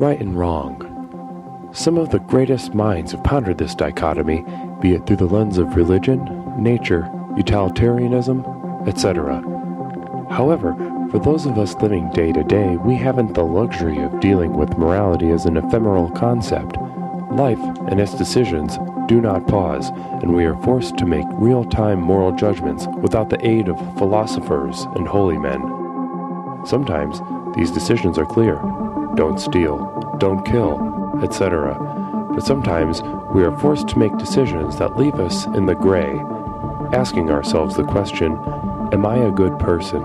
right and wrong. Some of the greatest minds have pondered this dichotomy, be it through the lens of religion, nature, utilitarianism, etc. However, for those of us living day to day, we haven't the luxury of dealing with morality as an ephemeral concept. Life and its decisions do not pause, and we are forced to make real-time moral judgments without the aid of philosophers and holy men. Sometimes, these decisions are clear. Don't steal, don't kill, etc. But sometimes, we are forced to make decisions that leave us in the gray, asking ourselves the question, am I a good person?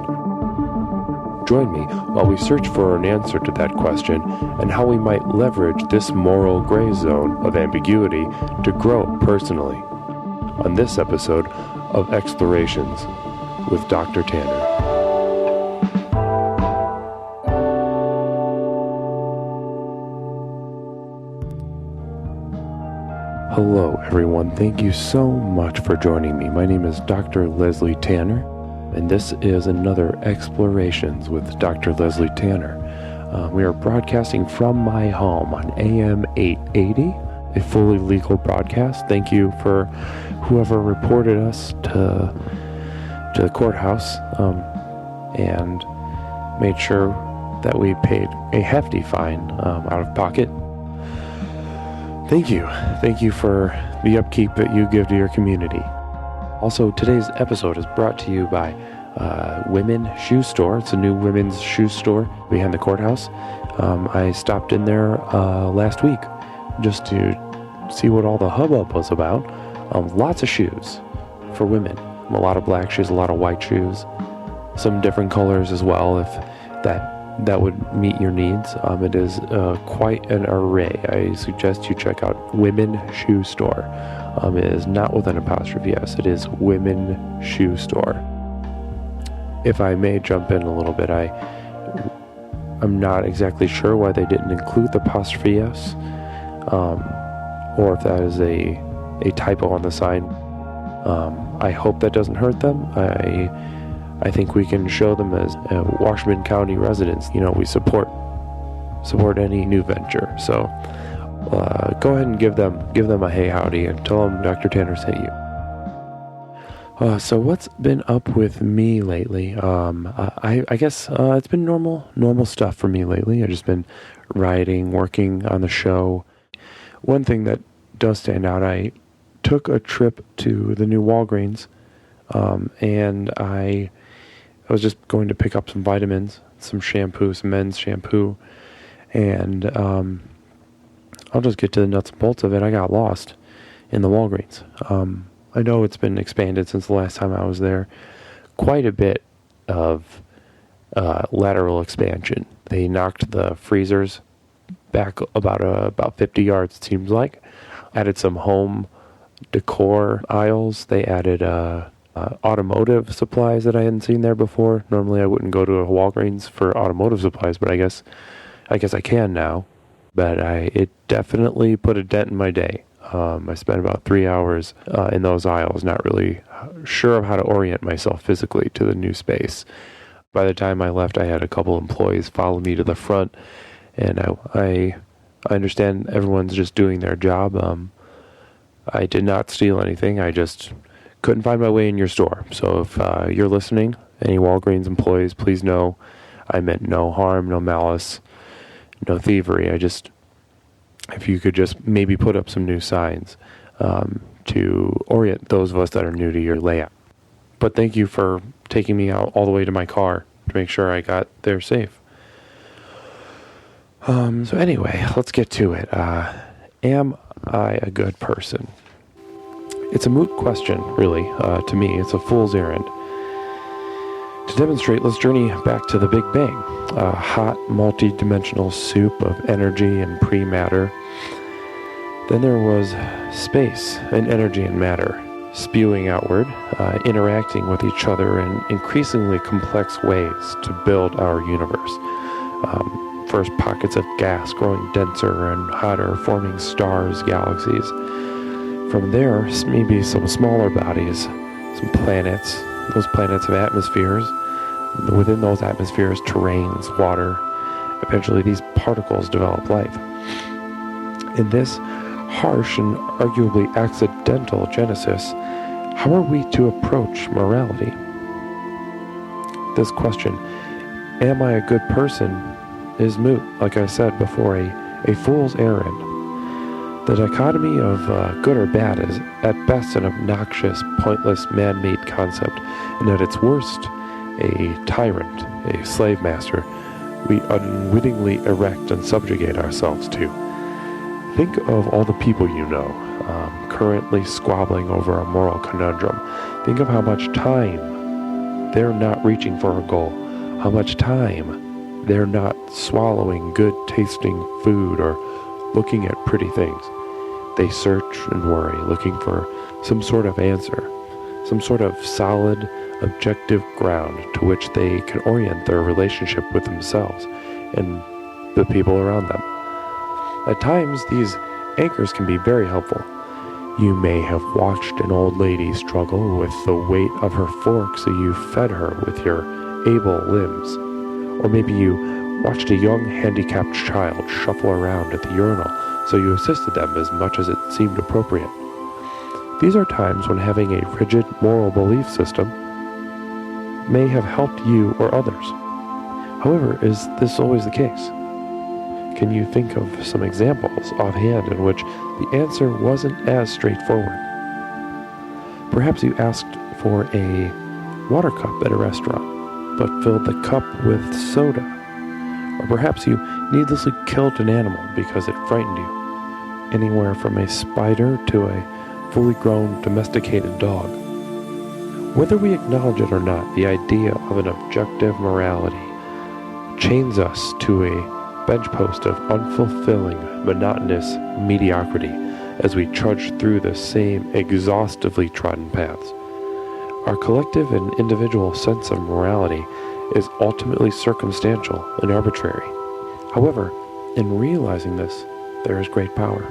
Join me while we search for an answer to that question and how we might leverage this moral gray zone of ambiguity to grow personally. On this episode of Explorations with Dr. Tanner. Hello everyone, thank you so much for joining me. My name is Dr. Leslie Tanner, and this is another Explorations with Dr. Leslie Tanner. We are broadcasting from my home on AM 880, a fully legal broadcast. Thank you for whoever reported us to the courthouse and made sure that we paid a hefty fine out of pocket. Thank you. Thank you for the upkeep that you give to your community. Also, today's episode is brought to you by Women Shoe Store. It's a new women's shoe store behind the courthouse. I stopped in there last week just to see what all the hubbub was about. Lots of shoes for women. A lot of black shoes, a lot of white shoes, some different colors as well, if that would meet your needs. It is quite an array. I suggest you check out Women Shoe Store. It is not with an apostrophe S. It is Women Shoe Store. If I may jump in a little bit, I'm not exactly sure why they didn't include the apostrophe S, or if that is a typo on the sign. I hope that doesn't hurt them. I think we can show them as Washington County residents. You know, we support any new venture. So go ahead and give them a hey howdy and tell them Dr. Tanner sent you. So what's been up with me lately? I guess it's been normal stuff for me lately. I've just been writing, working on the show. One thing that does stand out, I took a trip to the new Walgreens, and I was just going to pick up some vitamins, some shampoo, some men's shampoo, and I'll just get to the nuts and bolts of it. I got lost in the Walgreens. I know it's been expanded since the last time I was there. Quite a bit of lateral expansion. They knocked the freezers back about 50 yards, it seems like. Added some home decor aisles. They added automotive supplies that I hadn't seen there before. Normally I wouldn't go to a Walgreens for automotive supplies, but I guess I can now. But it definitely put a dent in my day. I spent about 3 hours in those aisles, not really sure of how to orient myself physically to the new space. By the time I left, I had a couple employees follow me to the front, and I understand everyone's just doing their job. I did not steal anything. I just couldn't find my way in your store. So if you're listening, any Walgreens employees, please know I meant no harm, no malice, no thievery. If you could just maybe put up some new signs to orient those of us that are new to your layout. But thank you for taking me out all the way to my car to make sure I got there safe. So anyway, let's get to it. Am I a good person? It's a moot question, really, to me. It's a fool's errand. To demonstrate, let's journey back to the Big Bang, a hot, multi-dimensional soup of energy and pre-matter. Then there was space and energy and matter, spewing outward, interacting with each other in increasingly complex ways to build our universe. First pockets of gas growing denser and hotter, forming stars, galaxies. From there, maybe some smaller bodies, some planets. Those planets have atmospheres. Within those atmospheres, terrains, water. Eventually, these particles develop life. In this harsh and arguably accidental genesis, how are we to approach morality? This question, am I a good person, is moot, like I said before, a fool's errand. The dichotomy of good or bad is at best an obnoxious, pointless, man-made concept, and at its worst, a tyrant, a slave master, we unwittingly erect and subjugate ourselves to. Think of all the people you know, currently squabbling over a moral conundrum. Think of how much time they're not reaching for a goal, how much time they're not swallowing good-tasting food or looking at pretty things. They search and worry, looking for some sort of answer, some sort of solid, objective ground to which they can orient their relationship with themselves and the people around them. At times, these anchors can be very helpful. You may have watched an old lady struggle with the weight of her fork, so you fed her with your able limbs. Or maybe you watched a young handicapped child shuffle around at the urinal, so you assisted them as much as it seemed appropriate. These are times when having a rigid moral belief system may have helped you or others. However, is this always the case? Can you think of some examples offhand in which the answer wasn't as straightforward? Perhaps you asked for a water cup at a restaurant, but filled the cup with soda. Or perhaps you needlessly killed an animal because it frightened you. Anywhere from a spider to a fully grown domesticated dog. Whether we acknowledge it or not, the idea of an objective morality chains us to a bench post of unfulfilling, monotonous mediocrity as we trudge through the same exhaustively trodden paths. Our collective and individual sense of morality is ultimately circumstantial and arbitrary. However, in realizing this, there is great power.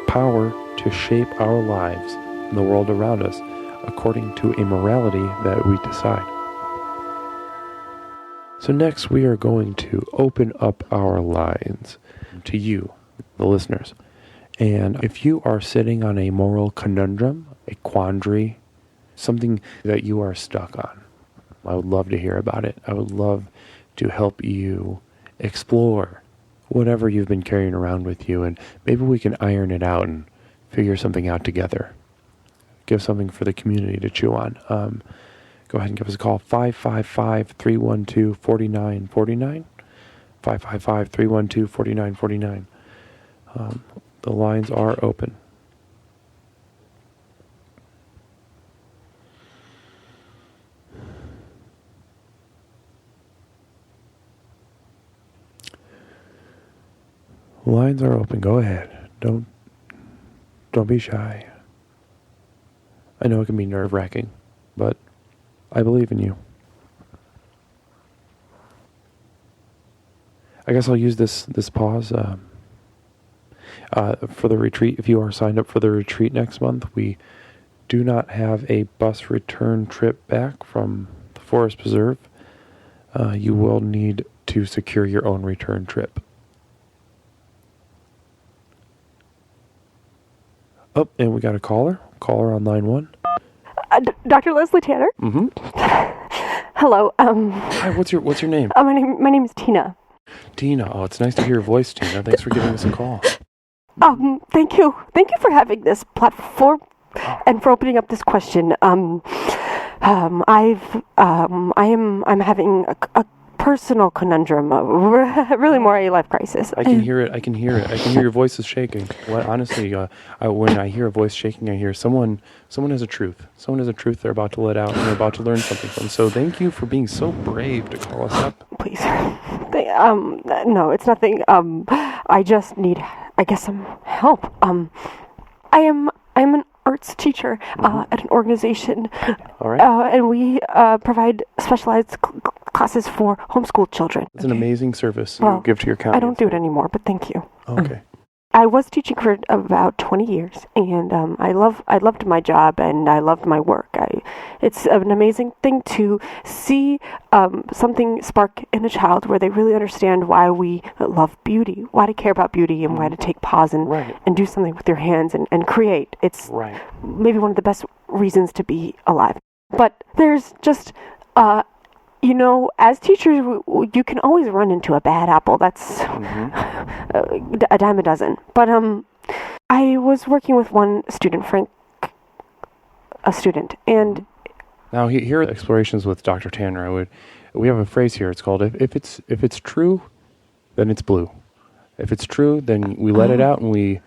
Power to shape our lives and the world around us according to a morality that we decide. So next we are going to open up our lines to you, the listeners. And if you are sitting on a moral conundrum, a quandary, something that you are stuck on, I would love to hear about it. I would love to help you explore whatever you've been carrying around with you, and maybe we can iron it out and figure something out together. Give something for the community to chew on. Go ahead and give us a call, 555-312-4949, 555-312-4949. The lines are open. Lines are open. Go ahead. Don't be shy. I know it can be nerve-wracking, but I believe in you. I guess I'll use this pause for the retreat. If you are signed up for the retreat next month, we do not have a bus return trip back from the Forest Preserve. You will need to secure your own return trip. Oh, and we got a caller. Caller on line 1. Dr. Leslie Tanner? Mm-hmm. Hello. Hi, what's your name? My name is Tina. Tina. Oh, it's nice to hear your voice, Tina. Thanks for giving us a call. Thank you. Thank you for having this platform and for opening up this question. I'm having a personal conundrum, really more a life crisis. I can hear it. I can hear your voice is shaking. Honestly, when I hear a voice shaking, I hear someone has a truth. Someone has a truth they're about to let out and they're about to learn something from. So thank you for being so brave to call us up. Please. No, it's nothing. I just need, I guess, some help. I'm an arts teacher at an organization. All right. And we provide specialized classes for homeschooled children. It's an amazing service you give to your county. I don't do it anymore, but thank you. Okay. I was teaching for about 20 years, and I loved my job, and I loved my work. It's an amazing thing to see something spark in a child where they really understand why we love beauty, why to care about beauty, and why to take pause and do something with your hands and create. It's maybe one of the best reasons to be alive. But there's just as teachers, you can always run into a bad apple. That's a dime a dozen. But I was working with one student, Frank, and now here at Explorations with Dr. Tanner, we have a phrase here. It's called if it's true, then it's blue. If it's true, then we let it out and we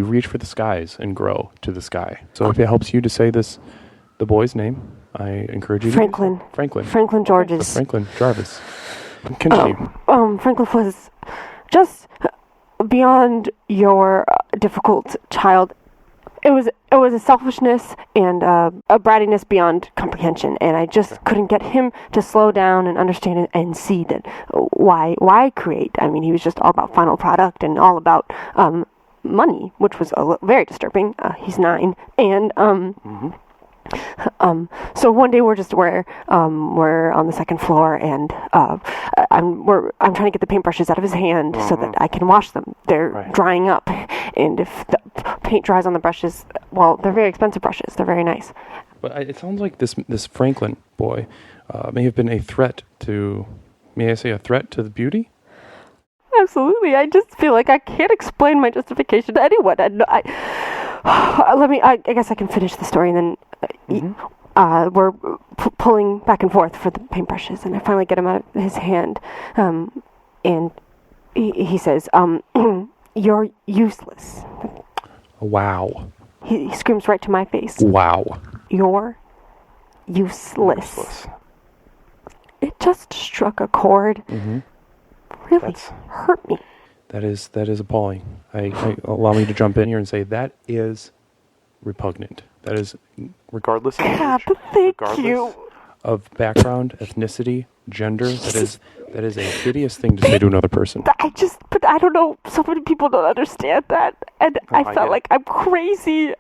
reach for the skies and grow to the sky. So if it helps you to say the boy's name, I encourage you Franklin. to Franklin. Franklin Georges. Franklin Jarvis. Continue. Franklin was just beyond your difficult child. It was a selfishness and a brattiness beyond comprehension, and I just couldn't get him to slow down and understand it and see that why create. I mean, he was just all about final product and all about money, which was very disturbing. He's 9, and so one day we're on the second floor, and I'm trying to get the paintbrushes out of his hand so that I can wash them. They're drying up, and if the paint dries on the brushes, well, they're very expensive brushes. They're very nice. But it sounds like this Franklin boy may have been a threat to, may I say, a threat to the beauty? Absolutely. I just feel like I can't explain my justification to anyone. I guess I can finish the story, and then we're pulling back and forth for the paintbrushes, and I finally get him out of his hand, and he says, "You're useless." Wow. He screams right to my face. Wow. You're useless. It just struck a chord. Really hurt me. That is appalling. Allow me to jump in here and say that is repugnant. That is, regardless of age, regardless of background, ethnicity, gender, that is a hideous thing to say to another person. But I don't know. So many people don't understand that, and I felt like I'm crazy.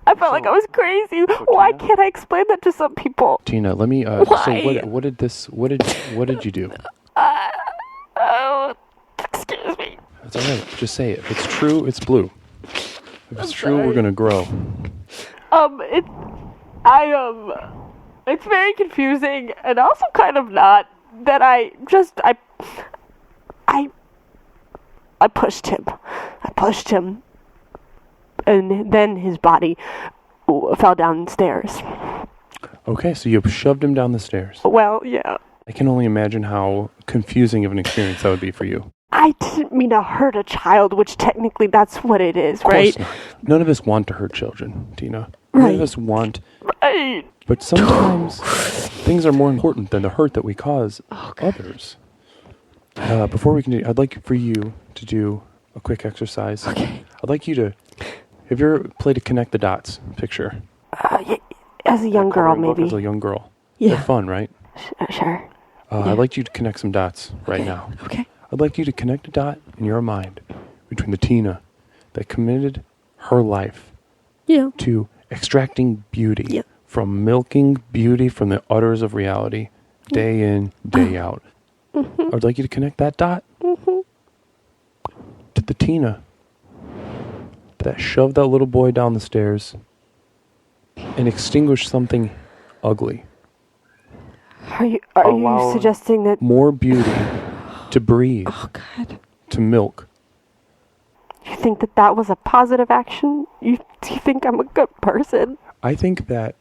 I felt like I was crazy. Why can't I explain that to some people? Tina, let me. So what did you do? Excuse me. That's all right. Just say it. If it's true, it's blue. If it's true, we're gonna grow. It's very confusing and also kind of not. That I pushed him. And then his body fell downstairs. Okay, so you shoved him down the stairs. Well, yeah. I can only imagine how confusing of an experience that would be for you. I didn't mean to hurt a child, which technically that's what it is, right? Of course not. None of us want to hurt children, Tina. Right. None of us want. Right. But sometimes things are more important than the hurt that we cause others. Before we continue, I'd like for you to do a quick exercise. Okay. I'd like you to. Have you ever played a connect the dots picture? As a young girl, maybe. As a young girl. Yeah. They're fun, right? Sure. I'd like you to connect some dots right now. Okay. I'd like you to connect a dot in your mind between the Tina that committed her life to extracting beauty from milking beauty from the udders of reality day in, day out. I'd like you to connect that dot to the Tina that shoved that little boy down the stairs and extinguished something ugly. Are you suggesting that more beauty to breathe, to milk? You think that was a positive action? Do you think I'm a good person? I think that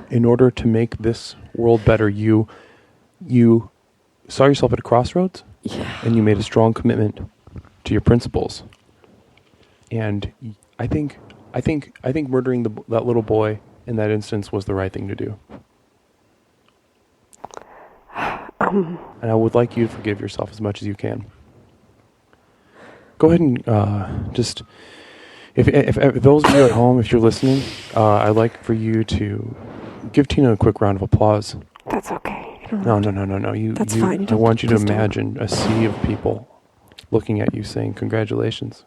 in order to make this world better, you saw yourself at a crossroads, and you made a strong commitment to your principles. And I think murdering that little boy in that instance was the right thing to do. And I would like you to forgive yourself as much as you can. Go ahead and just, if those of you at home, if you're listening, I'd like for you to give Tina a quick round of applause. That's okay. No. That's fine. I want you to imagine a sea of people looking at you saying, congratulations.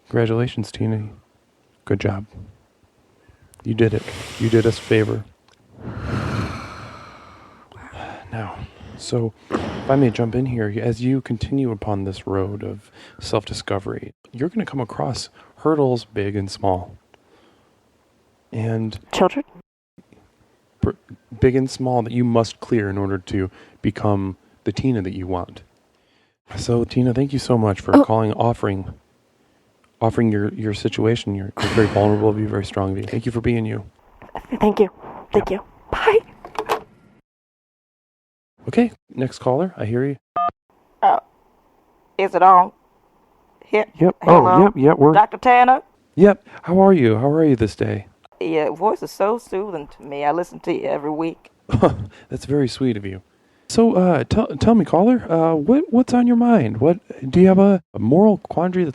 Congratulations, Tina. Good job. You did it. You did us a favor. Now, so if I may jump in here, as you continue upon this road of self-discovery, you're going to come across hurdles big and small. And Children? big and small that you must clear in order to become the Tina that you want. So, Tina, thank you so much for offering your situation. You're very vulnerable of you, very strong of you. Thank you for being you. Thank you. Thank you. Bye. Okay, next caller. I hear you. Is it on? Yep. Hello? Oh, yep. We're. Dr. Tanner? Yep. How are you? How are you this day? Your voice is so soothing to me. I listen to you every week. That's very sweet of you. So, tell me, caller, what's on your mind? What do you have a moral quandary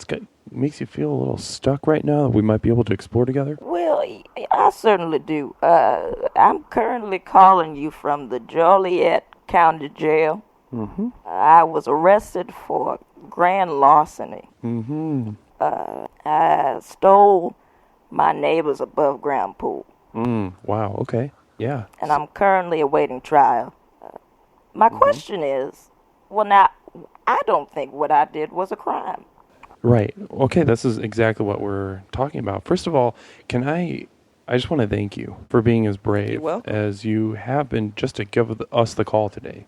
makes you feel a little stuck right now that we might be able to explore together? Well, I certainly do. I'm currently calling you from the Joliet County Jail. Mm-hmm. I was arrested for grand larceny. Mm-hmm. I stole my neighbor's above-ground pool. Wow. Okay. Yeah. And I'm currently awaiting trial. My question is, well, now, I don't think what I did was a crime. Right. Okay, this is exactly what we're talking about. First of all, I just want to thank you for being as brave as you have been just to give us the call today.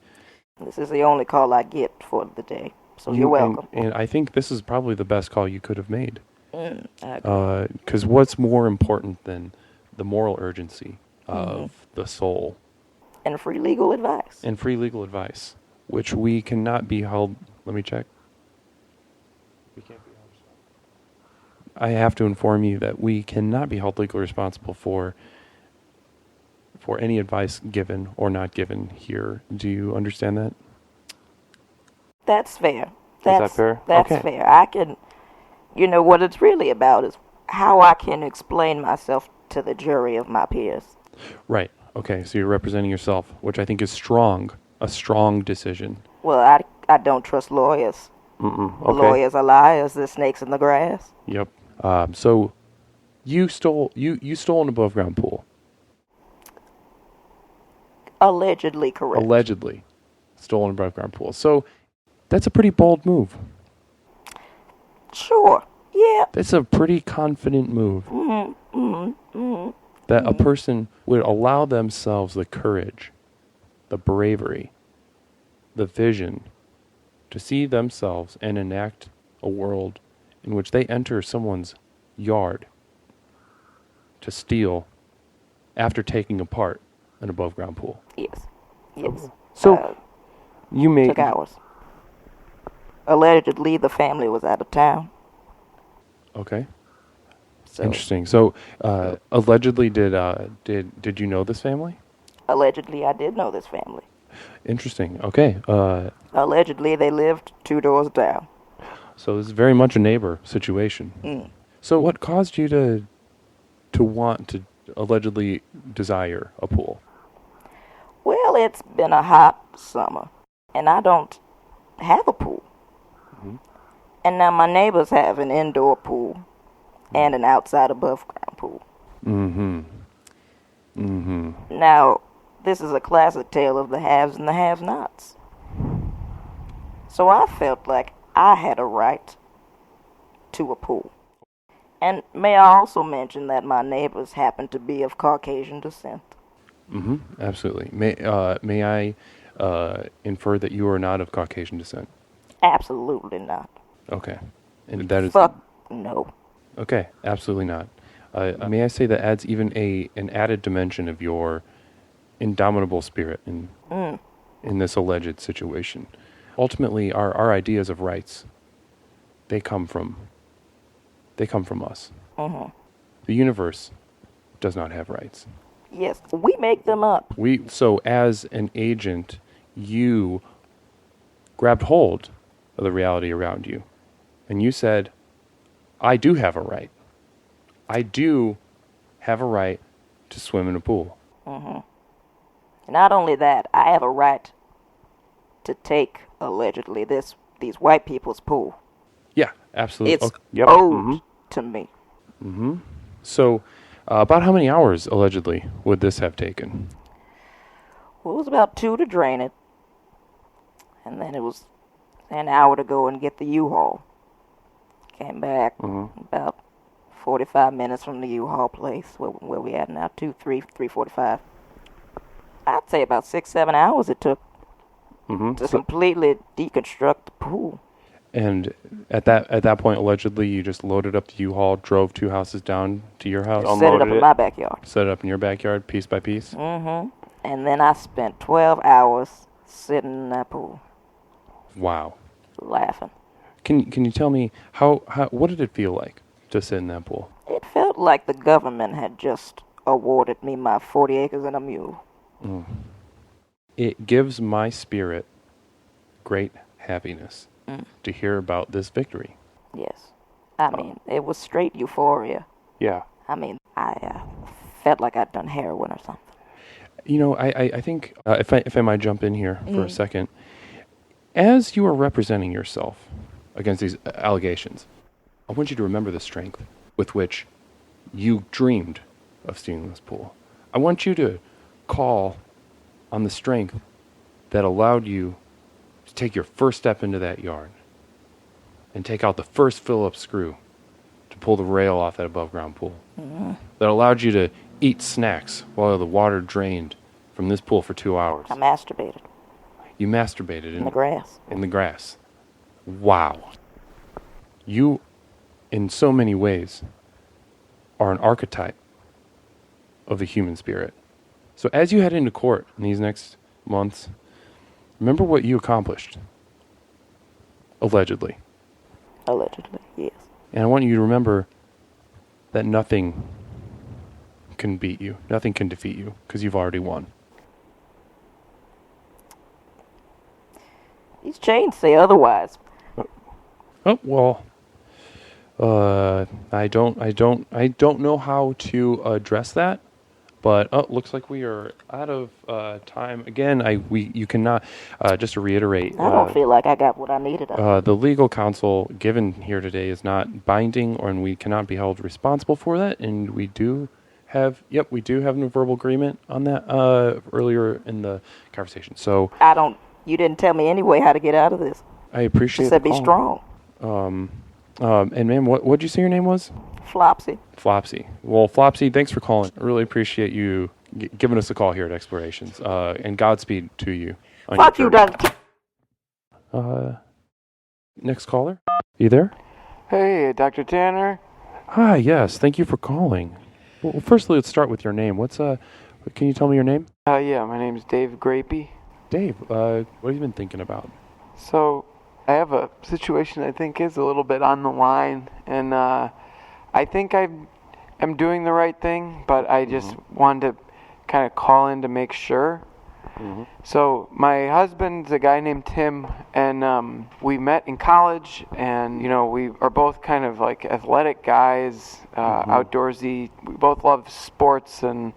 This is the only call I get for the day, so you're welcome. And I think this is probably the best call you could have made. Okay. Because what's more important than the moral urgency of the soul? And free legal advice. And free legal advice, which we cannot be held. Let me check. We can't be held responsible. I have to inform you that we cannot be held legally responsible for any advice given or not given here. Do you understand that? That's fair. Is that fair? That's Okay. fair. I can, what it's really about is how I can explain myself to the jury of my peers. Right. Okay, so you're representing yourself, which I think is a strong decision. Well, I don't trust lawyers. Okay. Lawyers are liars. They're snakes in the grass. Yep. So you stole an above ground pool. Allegedly correct. Allegedly stolen above ground pool. So that's a pretty bold move. Sure. Yeah. That's a pretty confident move. That a person would allow themselves the courage, the bravery, the vision to see themselves and enact a world in which they enter someone's yard to steal after taking apart an above ground pool. Yes. So you made took hours. Allegedly, the family was out of town. Okay. So, interesting. So allegedly, did you know this family? Allegedly, I did know this family. Interesting. Okay. Allegedly, they lived 2 doors down. So this is very much a neighbor situation. So what caused you to want to allegedly desire a pool? Well, it's been a hot summer, and I don't have a pool. And now my neighbors have an indoor pool and an outside above-ground pool. Now, this is a classic tale of the haves and the have-nots. So I felt like I had a right to a pool. And may I also mention that my neighbors happen to be of Caucasian descent. Absolutely. May I infer that you are not of Caucasian descent? Absolutely not. Okay. And that is... Fuck no. Okay, absolutely not. May I say that adds even an added dimension of your indomitable spirit in this alleged situation. Ultimately, our ideas of rights, they come from us. The universe does not have rights. Yes, we make them up. So as an agent, you grabbed hold of the reality around you, and you said, I do have a right. I do have a right to swim in a pool. Not only that, I have a right to take, allegedly, this these white people's pool. Yeah, absolutely. It's Okay. Yep. owed to me. So, about how many hours, allegedly, would this have taken? Well, it was about 2 to drain it. And then it was an hour to go and get the U-Haul. Came back about 45 minutes from the U-Haul place where we at now, 3:45. I'd say about 6-7 hours it took to completely deconstruct the pool. And at that point, allegedly, you just loaded up the U-Haul, drove 2 houses down to your house, Set it up in my backyard. set it up in your backyard, piece by piece. And then I spent 12 hours sitting in that pool, Wow. laughing. Can you tell me how what did it feel like to sit in that pool? It felt like the government had just awarded me my 40 acres and a mule. It gives my spirit great happiness to hear about this victory. Yes. I mean, it was straight euphoria. Yeah. I mean, I felt like I'd done heroin or something. You know, I think if I might jump in here for a second, as you are representing yourself against these allegations, I want you to remember the strength with which you dreamed of stealing this pool. I want you to call on the strength that allowed you to take your first step into that yard and take out the first Phillips screw to pull the rail off that above ground pool. That allowed you to eat snacks while the water drained from this pool for 2 hours. I masturbated You masturbated in the grass. in the grass. Wow. You, in so many ways, are an archetype of the human spirit. So as you head into court in these next months, remember what you accomplished. Allegedly. Allegedly, yes. And I want you to remember that nothing can beat you. Nothing can defeat you, because you've already won. These chains say otherwise. Oh, well, I don't know how to address that, but looks like we are out of time. Again, you cannot, just to reiterate. I don't feel like I got what I needed. The legal counsel given here today is not binding, and we cannot be held responsible for that. And we do have a verbal agreement on that earlier in the conversation. So You didn't tell me anyway how to get out of this. I appreciate. You said the be call. strong. And ma'am, what'd you say your name was? Flopsy. Flopsy. Well, Flopsy, thanks for calling. I really appreciate you giving us a call here at Explorations. And Godspeed to you. Fuck you, Doug. Next caller. You there? Hey, Dr. Tanner. Hi, yes. Thank you for calling. Well, firstly, let's start with your name. Can you tell me your name? Yeah, my name's Dave Grapey. Dave, what have you been thinking about? So, I have a situation I think is a little bit on the line, and I think I'm doing the right thing, but I just wanted to kind of call in to make sure. So, my husband's a guy named Tim, and we met in college, and, we are both kind of like athletic guys, outdoorsy. We both love sports, and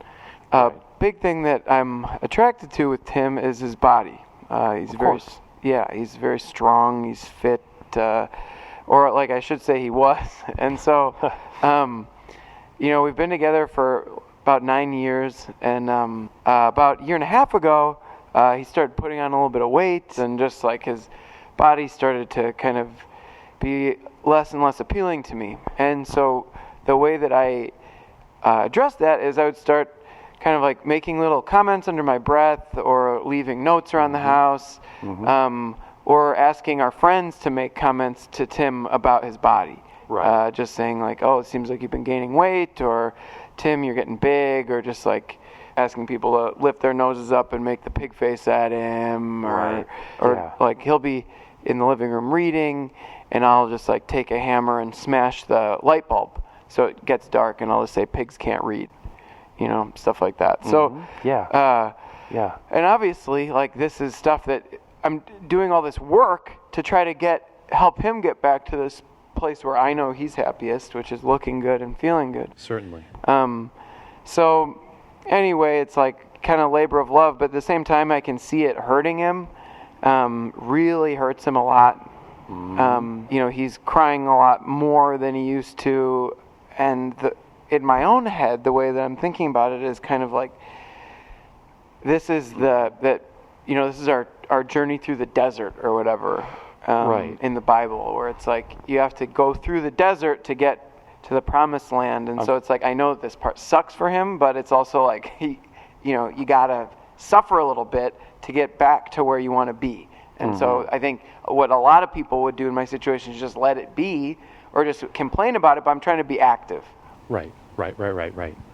big thing that I'm attracted to with Tim is his body. He's very strong. He's fit, or like I should say, he was. And so, we've been together for about 9 years, and about a year and a half ago, he started putting on a little bit of weight, and just like his body started to kind of be less and less appealing to me. And so, the way that I addressed that is I would start kind of like making little comments under my breath, or leaving notes around the house, or asking our friends to make comments to Tim about his body. Right. Just saying like, oh, it seems like you've been gaining weight, or Tim, you're getting big, or just like asking people to lift their noses up and make the pig face at him, or like he'll be in the living room reading, and I'll just like take a hammer and smash the light bulb so it gets dark, and I'll just say pigs can't read. Stuff like that. So, and obviously, like, this is stuff that I'm doing all this work to try to help him get back to this place where I know he's happiest, which is looking good and feeling good. Certainly. So, anyway, it's like kind of labor of love, but at the same time, I can see it hurting him. Really hurts him a lot. He's crying a lot more than he used to, and in my own head, the way that I'm thinking about it is kind of like, this is our journey through the desert or whatever, Right. in the Bible, where it's like you have to go through the desert to get to the promised land, and so it's like, I know this part sucks for him, but it's also like you gotta suffer a little bit to get back to where you want to be. And so I think what a lot of people would do in my situation is just let it be, or just complain about it, but I'm trying to be active. Right.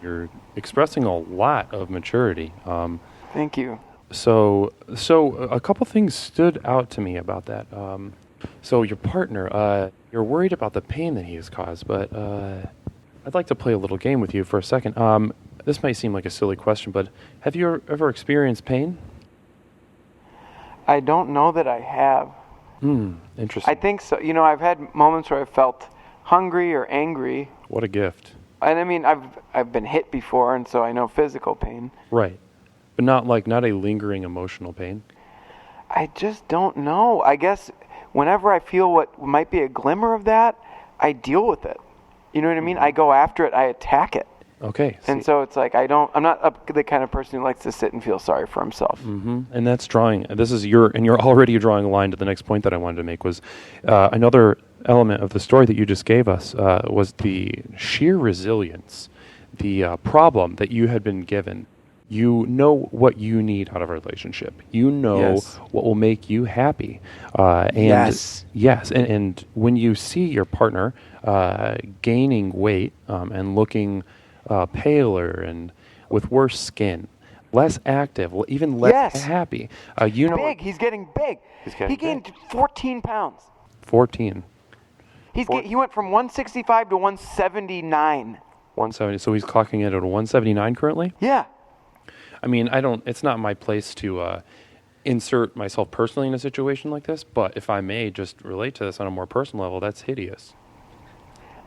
You're expressing a lot of maturity. Thank you. So a couple things stood out to me about that. So your partner, you're worried about the pain that he has caused, but I'd like to play a little game with you for a second. This might seem like a silly question, but have you ever experienced pain? I don't know that I have. Interesting. I think so. I've had moments where I felt hungry or angry. What a gift. And I mean, I've been hit before, and so I know physical pain. Right. But not a lingering emotional pain. I just don't know. I guess whenever I feel what might be a glimmer of that, I deal with it. You know what I mean? I go after it. I attack it. Okay. And so it's like I'm not the kind of person who likes to sit and feel sorry for himself. And that's you're already drawing a line to the next point that I wanted to make was another element of the story that you just gave us was the sheer resilience, the problem that you had been given. You know what you need out of a relationship. You know what will make you happy. Yes. And when you see your partner gaining weight and looking paler and with worse skin, less active, even less happy. Big. He's getting big. He gained 14 pounds. 14. He went from 165 to 179. 170. So he's clocking in at a 179 currently? Yeah. I mean, it's not my place to insert myself personally in a situation like this, but if I may just relate to this on a more personal level, that's hideous.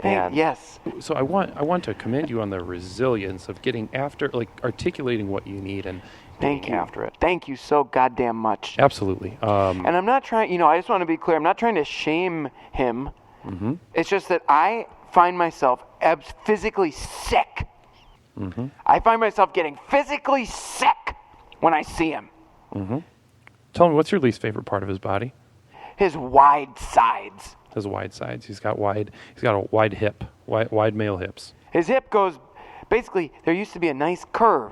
Yes. So I want to commend you on the resilience of getting after, like articulating what you need and getting after it. Thank you so goddamn much. Absolutely. And I'm not trying, I just want to be clear, I'm not trying to shame him. It's just that I find myself physically sick. I find myself getting physically sick when I see him. Tell me, what's your least favorite part of his body? His wide sides. His wide sides. He's got a wide hip, wide male hips. His hip goes, basically, there used to be a nice curve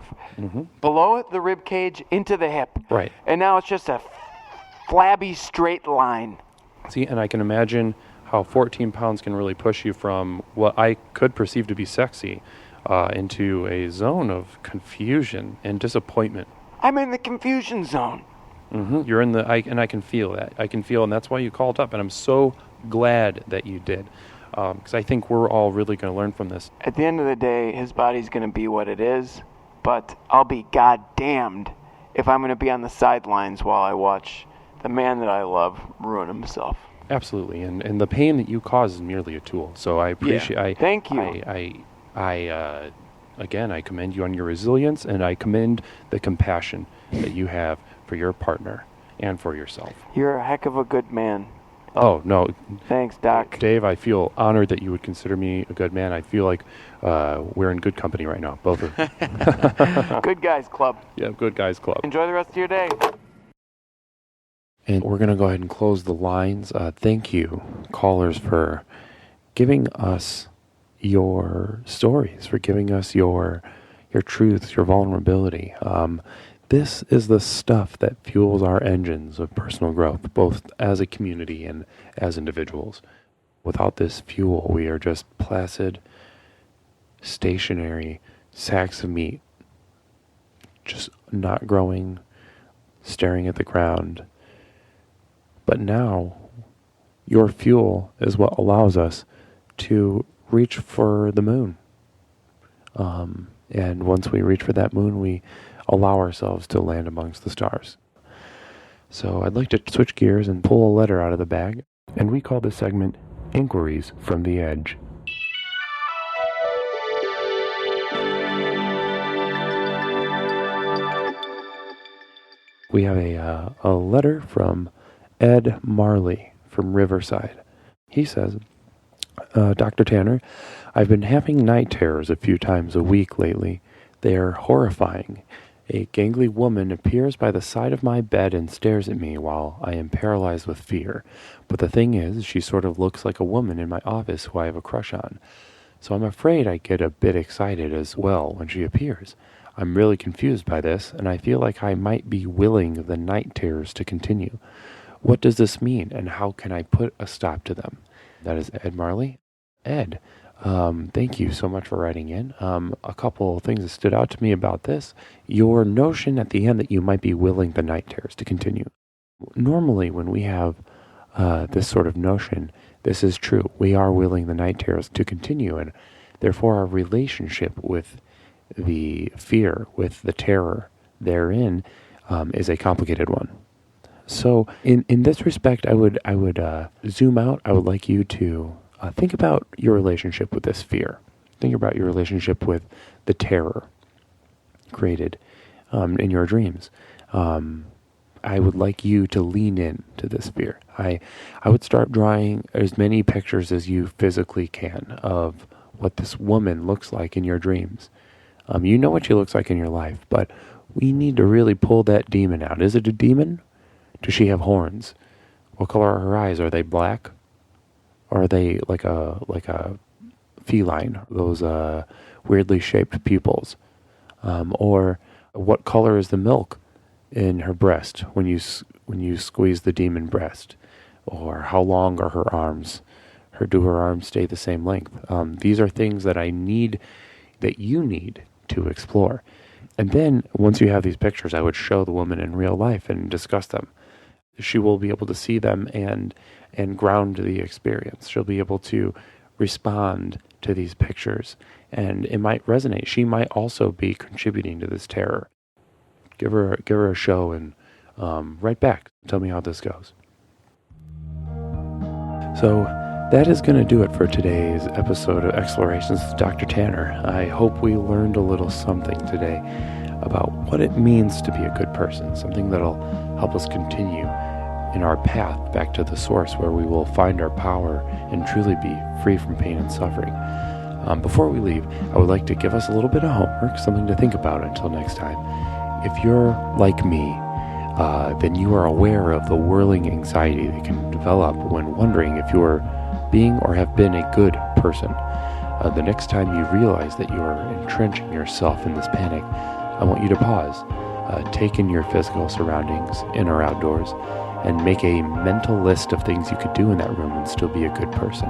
below the rib cage into the hip. Right. And now it's just a flabby straight line. See, and I can imagine how 14 pounds can really push you from what I could perceive to be sexy into a zone of confusion and disappointment. I'm in the confusion zone. You're in and I can feel that. And that's why you called up, and I'm so glad that you did, because I think we're all really going to learn from this. At the end of the day, his body's going to be what it is, but I'll be goddamned if I'm going to be on the sidelines while I watch the man that I love ruin himself. Absolutely, and the pain that you cause is merely a tool. So I appreciate. Thank you. Again, I commend you on your resilience, and I commend the compassion that you have for your partner and for yourself. You're a heck of a good man. Oh, no. Thanks, Doc. Dave, I feel honored that you would consider me a good man. I feel like we're in good company right now, both of us. Good Guys Club. Yeah, Good Guys Club. Enjoy the rest of your day. And we're going to go ahead and close the lines. Thank you, callers, for giving us your stories, for giving us your truths, your vulnerability. This is the stuff that fuels our engines of personal growth, both as a community and as individuals. Without this fuel, we are just placid, stationary sacks of meat, just not growing, staring at the ground. But now, your fuel is what allows us to reach for the moon. And once we reach for that moon, we allow ourselves to land amongst the stars. So I'd like to switch gears and pull a letter out of the bag, and we call this segment Inquiries from the Edge. We have a letter from Ed Marley from Riverside. He says, Dr. Tanner, I've been having night terrors a few times a week lately. They are horrifying. A gangly woman appears by the side of my bed and stares at me while I am paralyzed with fear. But the thing is, she sort of looks like a woman in my office who I have a crush on. So I'm afraid I get a bit excited as well when she appears. I'm really confused by this, and I feel like I might be willing the night terrors to continue. What does this mean, and how can I put a stop to them? That is Ed Marley. Ed, thank you so much for writing in. A couple of things that stood out to me about this. Your notion at the end that you might be willing the night terrors to continue. Normally, when we have this sort of notion, this is true. We are willing the night terrors to continue, and therefore our relationship with the fear, with the terror therein, is a complicated one. So in this respect, I would zoom out. I would like you to think about your relationship with this fear. Think about your relationship with the terror created in your dreams. I would like you to lean in to this fear. I would start drawing as many pictures as you physically can of what this woman looks like in your dreams. You know what she looks like in your life, but we need to really pull that demon out. Is it a demon? Does she have horns? What color are her eyes? Are they black? Or are they like a feline? Those weirdly shaped pupils. Or what color is the milk in her breast when you squeeze the demon breast? Or how long are her arms? Do her arms stay the same length? These are things that you need to explore. And then once you have these pictures, I would show the woman in real life and discuss them. She will be able to see them and ground the experience. She'll be able to respond to these pictures, and it might resonate. She might also be contributing to this terror. Give her a show and write back. Tell me how this goes. So that is going to do it for today's episode of Explorations with Dr. Tanner. I hope we learned a little something today about what it means to be a good person, something that'll help us continue in our path back to the source where we will find our power and truly be free from pain and suffering. Before we leave, I would like to give us a little bit of homework, something to think about until next time. If you're like me, then you are aware of the whirling anxiety that can develop when wondering if you're being or have been a good person. The next time you realize that you are entrenching yourself in this panic, I want you to pause, take in your physical surroundings, in or outdoors, and make a mental list of things you could do in that room and still be a good person.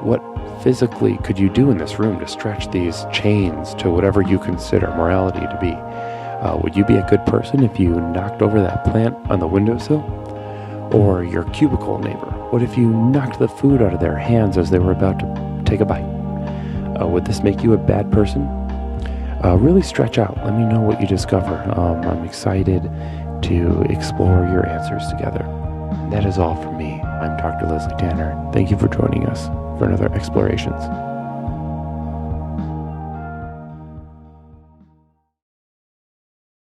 What physically could you do in this room to stretch these chains to whatever you consider morality to be? Would you be a good person if you knocked over that plant on the windowsill? Or your cubicle neighbor? What if you knocked the food out of their hands as they were about to take a bite? Would this make you a bad person? Really stretch out. Let me know what you discover. I'm excited to explore your answers together. That is all from me. I'm Dr. Leslie Tanner. Thank you for joining us for another Explorations.